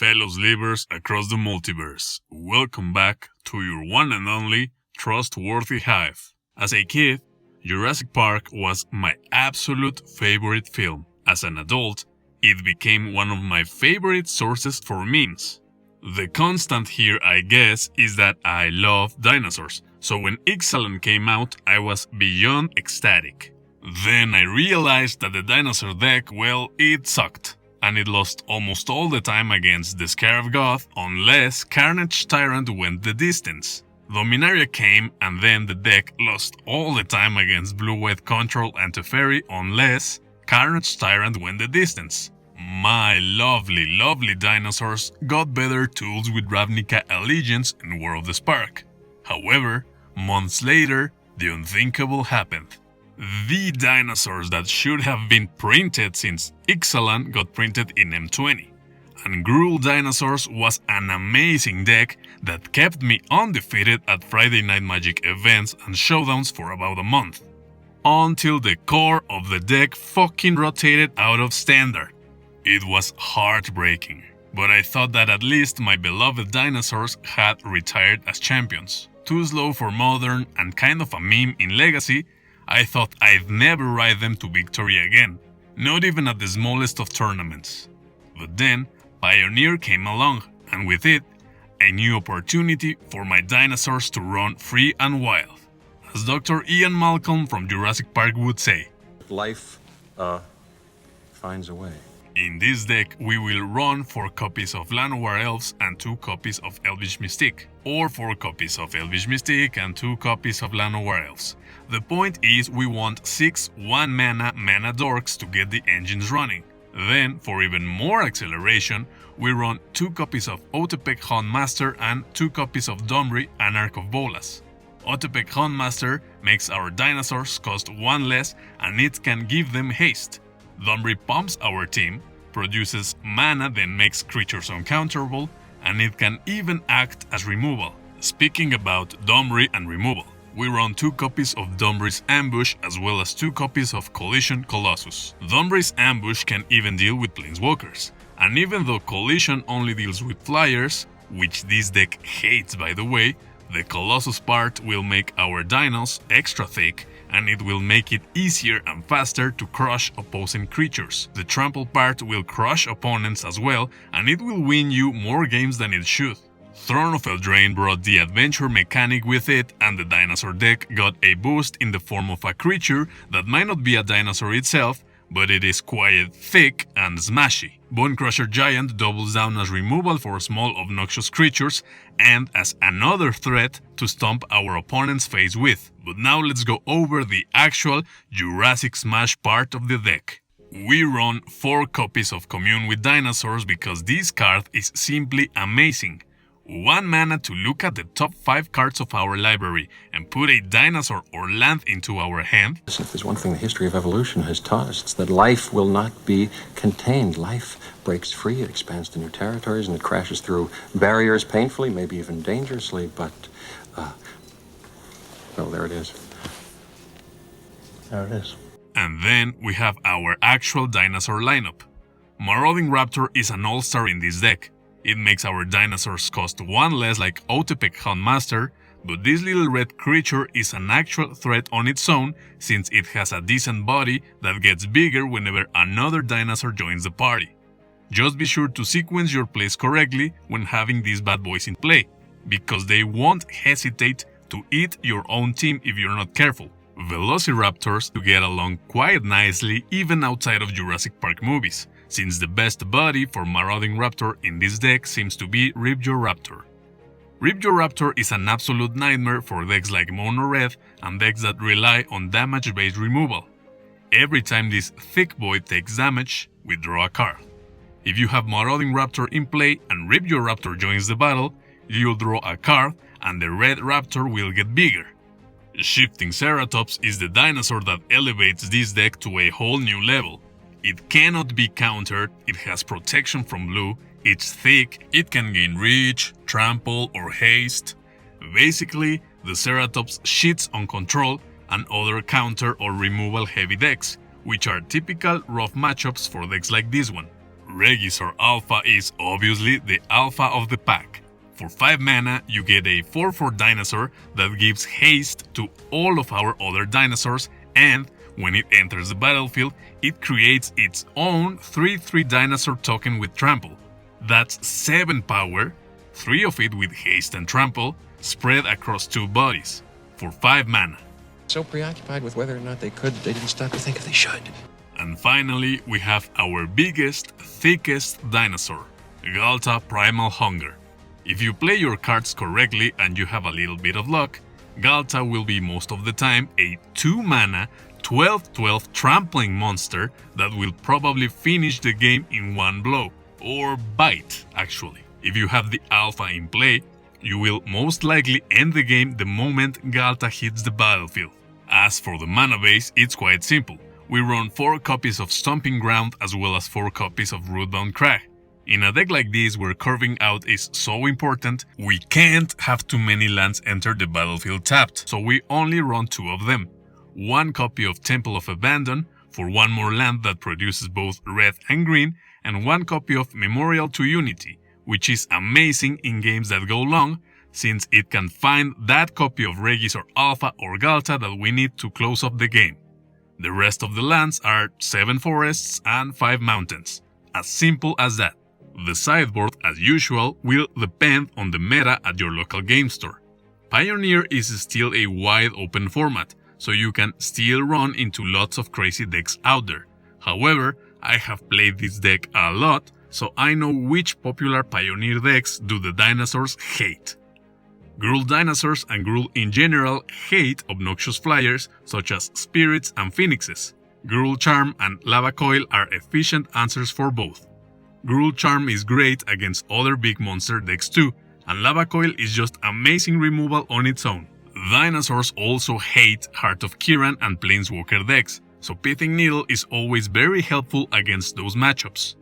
fellow Slivers across the multiverse. Welcome back to your one and only trustworthy Hive. As a kid, Jurassic Park was my absolute favorite film. As an adult, it became one of my favorite sources for memes. The constant here, I guess, is that I love dinosaurs, so when Ixalan came out, I was beyond ecstatic. Then I realized that the dinosaur deck, well, it sucked, and it lost almost all the time against the Scarab God unless Carnage Tyrant went the distance. Dominaria came, and then the deck lost all the time against Blue-White Control and Teferi unless Carnage Tyrant went the distance. My lovely dinosaurs got better tools with Ravnica Allegiance and War of the Spark. However, months later, the unthinkable happened. The dinosaurs that should have been printed since Ixalan got printed in M20. And GRUUL Dinosaurs was an amazing deck that kept me undefeated at Friday Night Magic events and showdowns for about a month. Until the core of the deck fucking rotated out of standard. It was heartbreaking, but I thought that at least my beloved dinosaurs had retired as champions. Too slow for Modern and kind of a meme in Legacy, I thought I'd never ride them to victory again, not even at the smallest of tournaments. But then, Pioneer came along, and with it, a new opportunity for my dinosaurs to run free and wild. As Dr. Ian Malcolm from Jurassic Park would say, life finds a way. In this deck, we will run 4 copies of Llanowar Elves and 2 copies of Elvish Mystique, or 4 copies of Elvish Mystique and 2 copies of Llanowar Elves. The point is we want 6 1-mana dorks to get the engines running. Then, for even more acceleration, we run 2 copies of Otepec Huntmaster and 2 copies of Domri, Anarch of Bolas. Otepec Huntmaster makes our dinosaurs cost 1 less and it can give them haste. Domri pumps our team, produces mana then makes creatures uncounterable, and it can even act as removal. Speaking about Domri and removal, we run 2 copies of Domri's Ambush as well as 2 copies of Collision Colossus. Domri's Ambush can even deal with Planeswalkers, and even though Collision only deals with flyers, which this deck hates by the way, the Colossus part will make our dinos extra thick, and it will make it easier and faster to crush opposing creatures. The trample part will crush opponents as well, and it will win you more games than it should. Throne of Eldraine brought the adventure mechanic with it, and the dinosaur deck got a boost in the form of a creature that might not be a dinosaur itself, but it is quite thick and smashy. Bonecrusher Giant doubles down as removal for small obnoxious creatures and as another threat to stomp our opponent's face with. But now let's go over the actual Jurassic Smash part of the deck. We run 4 copies of Commune with Dinosaurs because this card is simply amazing. 1 mana to look at the top 5 cards of our library and put a dinosaur or land into our hand. If there's one thing the history of evolution has taught us, it's that life will not be contained. Life breaks free, it expands to new territories, and it crashes through barriers painfully, maybe even dangerously, but, well, there it is. There it is. And then we have our actual dinosaur lineup. Marauding Raptor is an all-star in this deck. It makes our dinosaurs cost 1 less like Otepec Huntmaster, but this little red creature is an actual threat on its own since it has a decent body that gets bigger whenever another dinosaur joins the party. Just be sure to sequence your plays correctly when having these bad boys in play, because they won't hesitate to eat your own team if you're not careful. Velociraptors to get along quite nicely even outside of Jurassic Park movies, since the best buddy for Marauding Raptor in this deck seems to be Ripjaw Raptor. Ripjaw Raptor is an absolute nightmare for decks like Mono Red and decks that rely on damage-based removal. Every time this thick boy takes damage, we draw a card. If you have Marauding Raptor in play and Ripjaw Raptor joins the battle, you'll draw a card and the red raptor will get bigger. Shifting Ceratops is the dinosaur that elevates this deck to a whole new level. It cannot be countered, it has protection from blue, it's thick, it can gain reach, trample or haste. Basically, the Ceratops shits on control and other counter or removal heavy decks, which are typical rough matchups for decks like this one. Regisaur Alpha is obviously the alpha of the pack. For 5 mana, you get a 4/4 dinosaur that gives haste to all of our other dinosaurs, and when it enters the battlefield, it creates its own 3/3 dinosaur token with trample. That's 7 power, 3 of it with haste and trample, spread across 2 bodies, for 5 mana. So preoccupied with whether or not they could, they didn't stop to think if they should. And finally, we have our biggest, thickest dinosaur, Ghalta Primal Hunger. If you play your cards correctly and you have a little bit of luck, Ghalta will be most of the time a 2 mana, 12/12 trampling monster that will probably finish the game in one blow, or bite actually. If you have the alpha in play, you will most likely end the game the moment Ghalta hits the battlefield. As for the mana base, it's quite simple. We run 4 copies of Stomping Ground as well as 4 copies of Rootbound Crag. In a deck like this where curving out is so important, we can't have too many lands enter the battlefield tapped, so we only run 2 of them. 1 copy of Temple of Abandon for 1 more land that produces both red and green, and 1 copy of Memorial to Unity, which is amazing in games that go long, since it can find that copy of Regisaur Alpha or Ghalta that we need to close up the game. The rest of the lands are 7 forests and 5 mountains. As simple as that. The sideboard, as usual, will depend on the meta at your local game store. Pioneer is still a wide open format, so you can still run into lots of crazy decks out there. However, I have played this deck a lot, so I know which popular Pioneer decks do the dinosaurs hate. GRUUL dinosaurs and GRUUL in general hate obnoxious flyers such as spirits and phoenixes. GRUUL Charm and Lava Coil are efficient answers for both. GRUUL Charm is great against other big monster decks too, and Lava Coil is just amazing removal on its own. Dinosaurs also hate Heart of Kiran and Planeswalker decks, so Pithing Needle is always very helpful against those matchups.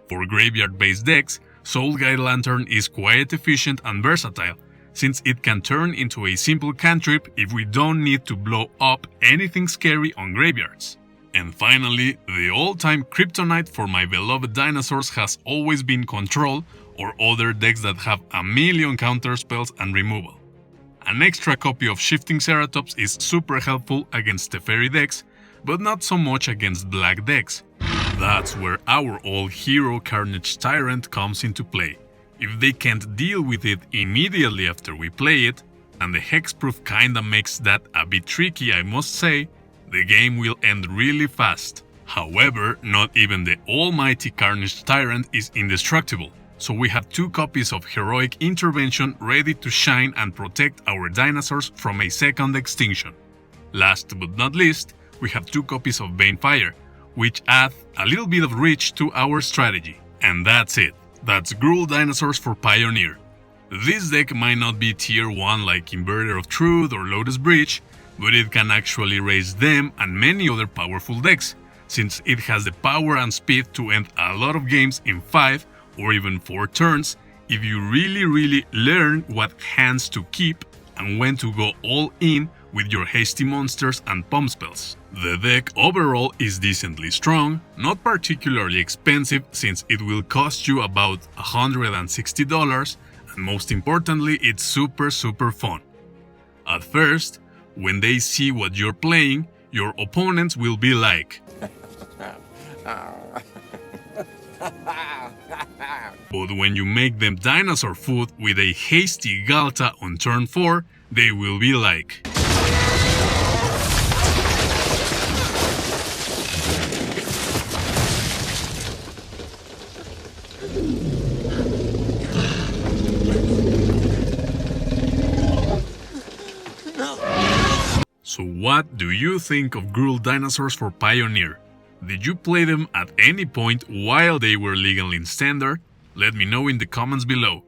For graveyard-based decks, Soul Guide Lantern is quite efficient and versatile, since it can turn into a simple cantrip if we don't need to blow up anything scary on graveyards. And finally, the all-time kryptonite for my beloved dinosaurs has always been Control or other decks that have a million counter spells and removal. An extra copy of Shifting Ceratops is super helpful against Teferi decks, but not so much against black decks. That's where our all-hero Carnage Tyrant comes into play. If they can't deal with it immediately after we play it, and the hexproof kinda makes that a bit tricky I must say, the game will end really fast. However, not even the almighty Carnage Tyrant is indestructible, so we have 2 copies of Heroic Intervention ready to shine and protect our dinosaurs from a second extinction. Last but not least, we have 2 copies of Banefire, which add a little bit of reach to our strategy. And that's it. That's GRUUL dinosaurs for Pioneer. This deck might not be tier 1 like Inverter of Truth or Lotus Bridge, but it can actually raise them and many other powerful decks, since it has the power and speed to end a lot of games in 5 or even 4 turns if you really learn what hands to keep and when to go all in with your hasty monsters and pump spells. The deck overall is decently strong, not particularly expensive since it will cost you about $160, and most importantly it's super fun. At first, when they see what you're playing, your opponents will be like, but when you make them dinosaur food with a hasty Ghalta on turn 4, they will be like, So what do you think of GRUUL dinosaurs for Pioneer? Did you play them at any point while they were legal in Standard? Let me know in the comments below.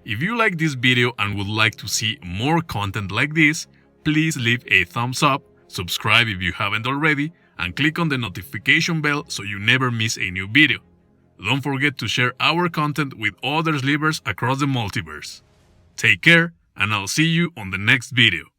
If you like this video and would like to see more content like this, please leave a thumbs up, subscribe if you haven't already, and click on the notification bell so you never miss a new video. Don't forget to share our content with other Slivers across the multiverse. Take care, and I'll see you on the next video.